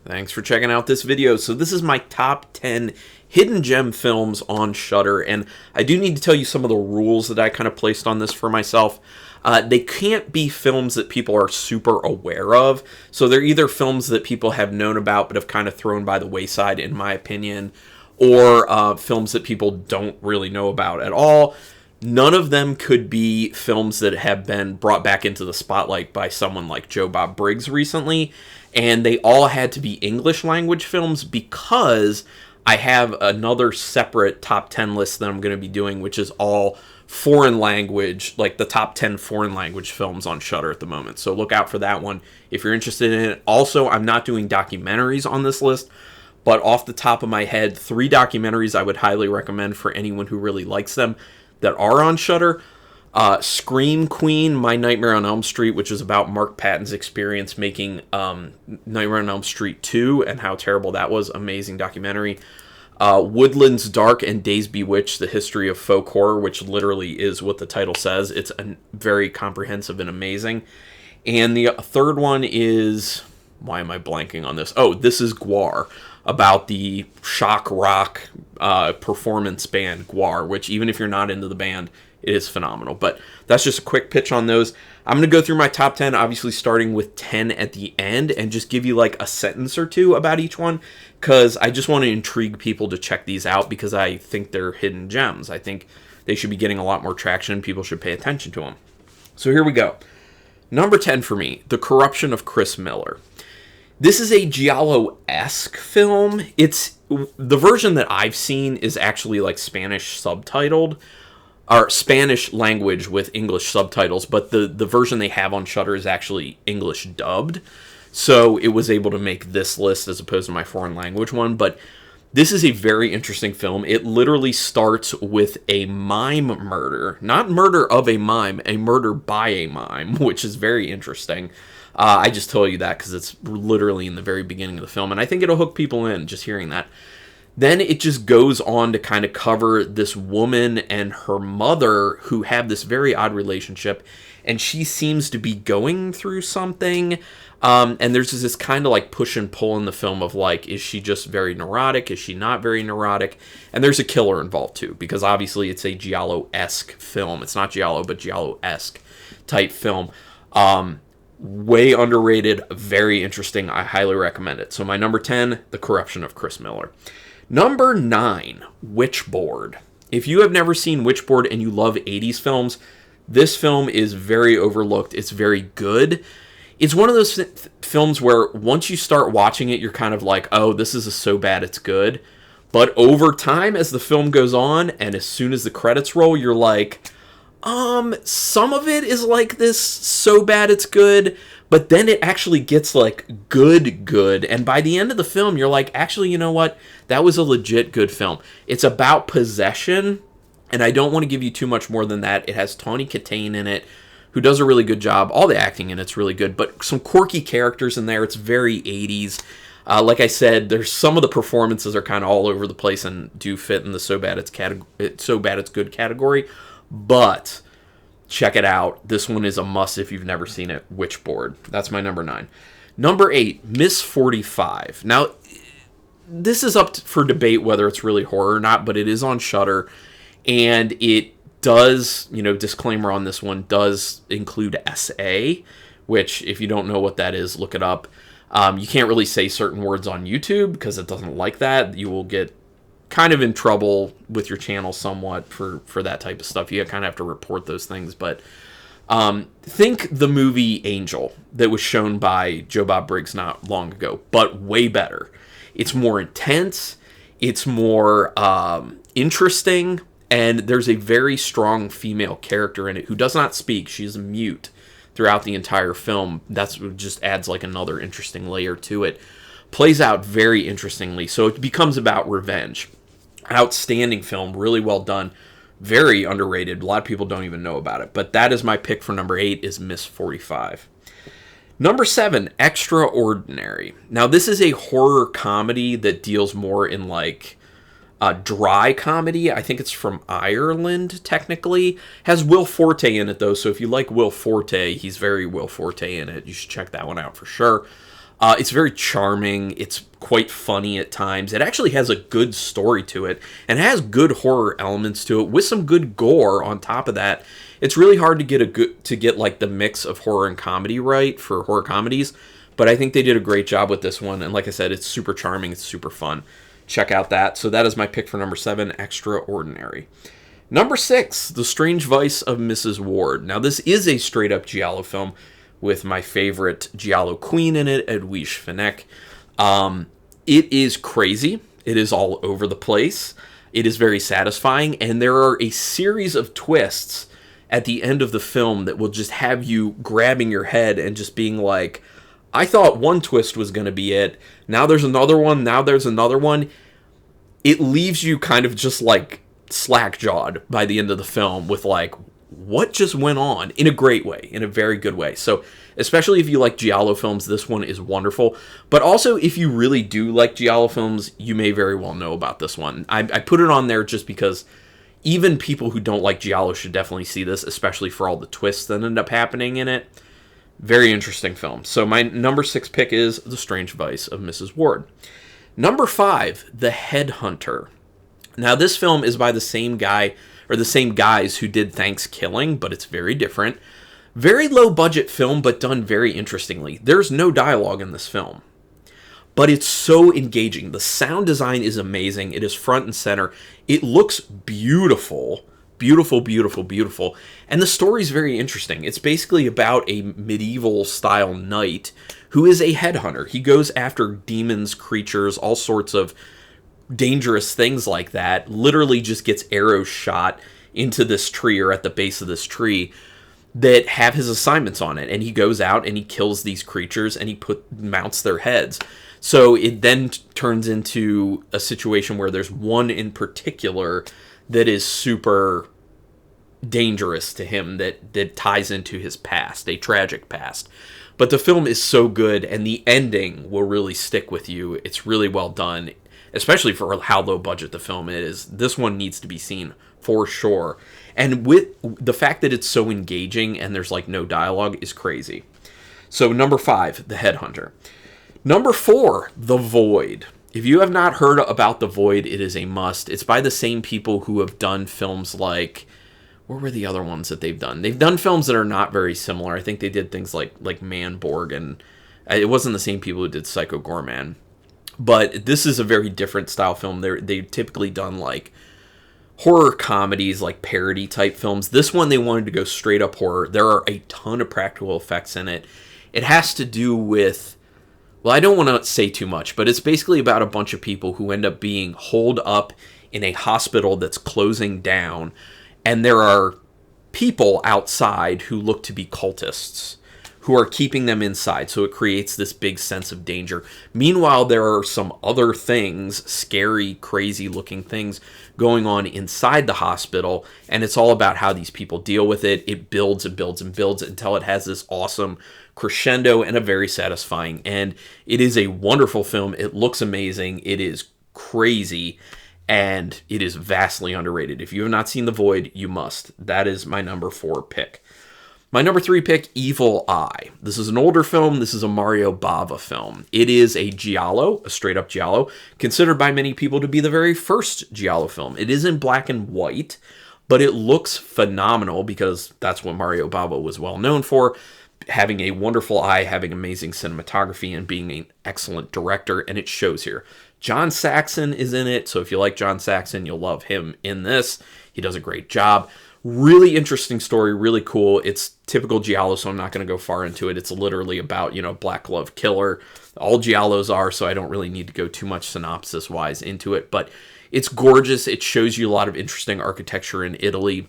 Thanks for checking out this video. So this is my top 10 hidden gem films on Shudder, and I do need to tell you some of the rules that I kind of placed on this for myself. They can't be films that people are super aware of, so they're either films that people have known about but have kind of thrown by the wayside, in my opinion, or films that people don't really know about at all. None of them could be films that have been brought back into the spotlight by someone like Joe Bob Briggs recently, and they all had to be English language films because I have another separate top 10 list that I'm going to be doing, which is all foreign language, like the top 10 foreign language films on Shudder at the moment. So look out for that one if you're interested in it. Also, I'm not doing documentaries on this list, but off the top of my head, 3 documentaries I would highly recommend for anyone who really likes them that are on Shudder. Scream Queen, My Nightmare on Elm Street, which is about Mark Patton's experience making Nightmare on Elm Street 2 and how terrible that was. Amazing documentary. Woodlands Dark and Days Bewitched, The History of Folk Horror, which literally is what the title says. It's very comprehensive and amazing. And the third one is... Why am I blanking on this? Oh, This is Gwar, about the shock rock performance band Gwar, which even if you're not into the band, it is phenomenal. But that's just a quick pitch on those. I'm going to go through my top 10, obviously starting with 10 at the end, and just give you like a sentence or two about each one, because I just want to intrigue people to check these out, because I think they're hidden gems. I think they should be getting a lot more traction. People should pay attention to them. So here we go. Number 10 for me, The Corruption of Chris Miller. This is a Giallo-esque film. It's the version that I've seen is actually like Spanish subtitled, or Spanish language with English subtitles, but the version they have on Shudder is actually English dubbed. So it was able to make this list as opposed to my foreign language one. But this is a very interesting film. It literally starts with a mime murder. Not murder of a mime, a murder by a mime, which is very interesting. I just tell you that because it's literally in the very beginning of the film, and I think it'll hook people in just hearing that. Then it just goes on to kind of cover this woman and her mother who have this very odd relationship, and she seems to be going through something, and there's this kind of like push and pull in the film of like, is she just very neurotic? Is she not very neurotic? And there's a killer involved too, because obviously it's a Giallo-esque film. It's not Giallo, but Giallo-esque type film. Way underrated, very interesting. I highly recommend it. So my number 10, The Corruption of Chris Miller. Number 9, Witchboard. If you have never seen Witchboard and you love 80s films, this film is very overlooked. It's very good. It's one of those films where once you start watching it, you're kind of like, oh, this is so bad it's good. But over time, as the film goes on, and as soon as the credits roll, you're like... some of it is like this so bad it's good, but then it actually gets like good, and by the end of the film, you're like, actually, you know what? That was a legit good film. It's about possession, and I don't want to give you too much more than that. It has Tawny Kitaen in it, who does a really good job. All the acting in it's really good, but some quirky characters in there. It's very 80s. Like I said, there's some of the performances are kind of all over the place and do fit in the so bad it's good category. But check it out. This one is a must if you've never seen it. Witchboard. That's my number 9. Number 8, Miss 45. Now, this is up for debate whether it's really horror or not, but it is on Shudder, and it does, disclaimer on this one, does include SA, which, if you don't know what that is, look it up. You can't really say certain words on YouTube because it doesn't like that. You will get kind of in trouble with your channel somewhat for that type of stuff. You kind of have to report those things. But think the movie Angel that was shown by Joe Bob Briggs not long ago, but way better. It's more intense. It's more interesting. And there's a very strong female character in it who does not speak. She's mute throughout the entire film. That's what just adds like another interesting layer to it. Plays out very interestingly. So it becomes about revenge. Outstanding film, really well done, very underrated. A lot of people don't even know about it, but that is my pick for number 8 is Miss 45. Number 7, Extraordinary. Now this is a horror comedy that deals more in like dry comedy. I think it's from Ireland technically. Has Will Forte in it though, so if you like Will Forte, he's very Will Forte in it. You should check that one out for sure. It's very charming. It's quite funny at times. It actually has a good story to it, and it has good horror elements to it with some good gore on top of that. It's really hard to get like the mix of horror and comedy right for horror comedies, but I think they did a great job with this one. And like I said, it's super charming. It's super fun. Check out that. So that is my pick for number 7, Extraordinary. Number 6, The Strange Vice of Mrs. Ward. Now, this is a straight-up giallo film with my favorite giallo queen in it, Edwige Fenech. It is crazy. It is all over the place. It is very satisfying, and there are a series of twists at the end of the film that will just have you grabbing your head and just being like, I thought one twist was going to be it. Now there's another one. Now there's another one. It leaves you kind of just like slack-jawed by the end of the film with like, what just went on? In a great way, in a very good way. So especially if you like giallo films, this one is wonderful. But also, if you really do like giallo films, you may very well know about this one. I put it on there just because even people who don't like giallo should definitely see this, especially for all the twists that end up happening in it. Very interesting film. So my number 6 pick is The Strange Vice of Mrs. Ward. Number 5, The Headhunter. Now, this film is by the same guy, or the same guys who did Thanksgiving, but it's very different. Very low-budget film, but done very interestingly. There's no dialogue in this film, but it's so engaging. The sound design is amazing. It is front and center. It looks beautiful. Beautiful, beautiful, beautiful. And the story is very interesting. It's basically about a medieval-style knight who is a headhunter. He goes after demons, creatures, all sorts of dangerous things like that. Literally just gets arrows shot into this tree or at the base of this tree that have his assignments on it. And he goes out and he kills these creatures and he mounts their heads. So it then turns into a situation where there's one in particular that is super dangerous to him that ties into his past, a tragic past. But the film is so good, and the ending will really stick with you. It's really well done, especially for how low budget the film is. This one needs to be seen for sure. And with the fact that it's so engaging and there's like no dialogue is crazy. So number 5, The Headhunter. Number 4, The Void. If you have not heard about The Void, it is a must. It's by the same people who have done films like... What were the other ones that they've done? They've done films that are not very similar. I think they did things like Manborg, and it wasn't the same people who did Psycho Gorman. But this is a very different style film. They've typically done like horror comedies, like parody type films. This one, they wanted to go straight up horror. There are a ton of practical effects in it. It has to do with... Well, I don't want to say too much, but it's basically about a bunch of people who end up being holed up in a hospital that's closing down, and there are people outside who look to be cultists who are keeping them inside, so it creates this big sense of danger. Meanwhile, there are some other things, scary, crazy-looking things going on inside the hospital, and it's all about how these people deal with it. It builds and builds and builds until it has this awesome crescendo and a very satisfying end. It is a wonderful film. It looks amazing. It is crazy, and it is vastly underrated. If you have not seen The Void, you must. That is my number 4 pick. My number 3 pick, Evil Eye. This is an older film. This is a Mario Bava film. It is a giallo, a straight-up giallo, considered by many people to be the very first giallo film. It is in black and white, but it looks phenomenal because that's what Mario Bava was well known for, having a wonderful eye, having amazing cinematography, and being an excellent director, and it shows here. John Saxon is in it, so if you like John Saxon, you'll love him in this. He does a great job. Really interesting story, really cool. It's typical giallo, so I'm not going to go far into it. It's literally about, black glove killer. All giallos are, so I don't really need to go too much synopsis-wise into it, but it's gorgeous. It shows you a lot of interesting architecture in Italy.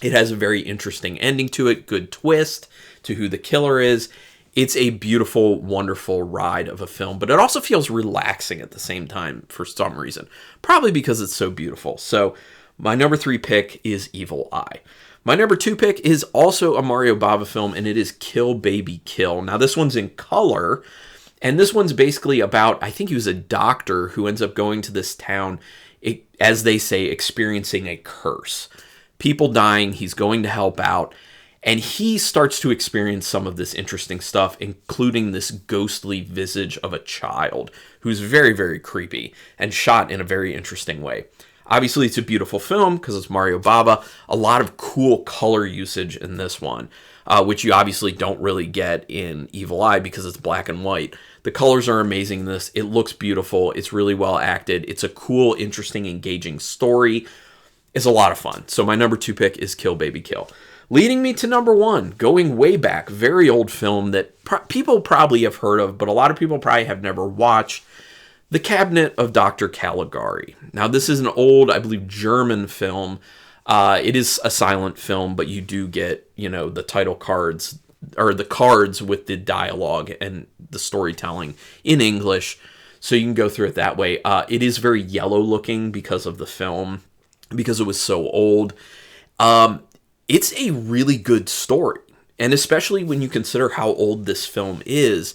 It has a very interesting ending to it, good twist to who the killer is. It's a beautiful, wonderful ride of a film, but it also feels relaxing at the same time for some reason. Probably because it's so beautiful. So my number 3 pick is Evil Eye. My number 2 pick is also a Mario Bava film, and it is Kill Baby Kill. Now, this one's in color, and this one's basically about, I think he was a doctor who ends up going to this town, as they say, experiencing a curse. People dying, he's going to help out, And he starts to experience some of this interesting stuff, including this ghostly visage of a child who's very, very creepy and shot in a very interesting way. Obviously, it's a beautiful film because it's Mario Bava. A lot of cool color usage in this one, which you obviously don't really get in Evil Eye because it's black and white. The colors are amazing in this. It looks beautiful. It's really well acted. It's a cool, interesting, engaging story. It's a lot of fun. So my number 2 pick is Kill Baby Kill. Leading me to number 1, going way back, very old film that people probably have heard of, but a lot of people probably have never watched, The Cabinet of Dr. Caligari. Now, this is an old, I believe, German film. It is a silent film, but you do get, the title cards, or the cards with the dialogue and the storytelling in English, so you can go through it that way. It is very yellow looking because of the film, because it was so old. It's a really good story, and especially when you consider how old this film is,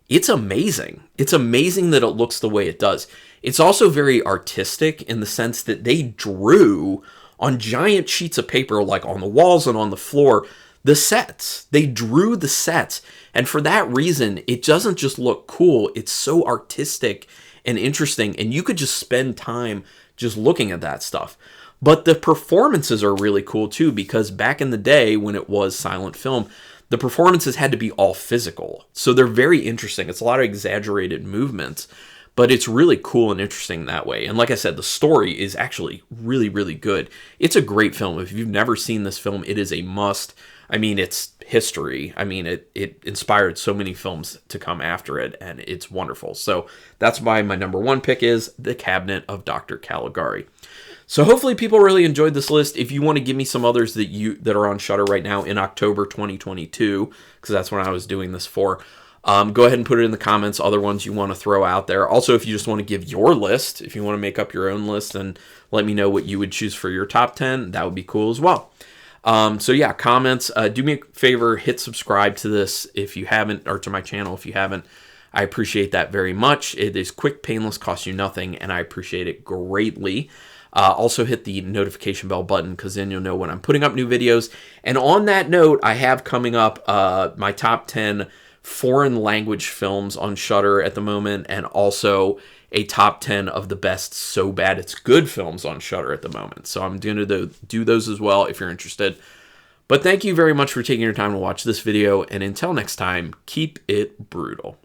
it's amazing. It's amazing that it looks the way it does. It's also very artistic in the sense that they drew on giant sheets of paper, like on the walls and on the floor, the sets. They drew the sets, and for that reason, it doesn't just look cool, it's so artistic and interesting, and you could just spend time just looking at that stuff. But the performances are really cool too, because back in the day when it was silent film, the performances had to be all physical. So they're very interesting. It's a lot of exaggerated movements, but it's really cool and interesting that way. And like I said, the story is actually really, really good. It's a great film. If you've never seen this film, it is a must. I mean, it's history. I mean, it inspired so many films to come after it, and it's wonderful. So that's why my number 1 pick is The Cabinet of Dr. Caligari. So hopefully people really enjoyed this list. If you want to give me some others that are on Shudder right now in October 2022, because that's when I was doing this for, go ahead and put it in the comments, other ones you want to throw out there. Also, if you just want to give your list, if you want to make up your own list and let me know what you would choose for your top 10, that would be cool as well. So yeah, comments. Do me a favor, hit subscribe to this if you haven't, or to my channel if you haven't. I appreciate that very much. It is quick, painless, costs you nothing, and I appreciate it greatly. Also hit the notification bell button, because then you'll know when I'm putting up new videos. And on that note, I have coming up my top 10 foreign language films on Shudder at the moment, and also a top 10 of the best So Bad It's Good films on Shudder at the moment. So I'm going to do those as well if you're interested. But thank you very much for taking your time to watch this video, and until next time, keep it brutal.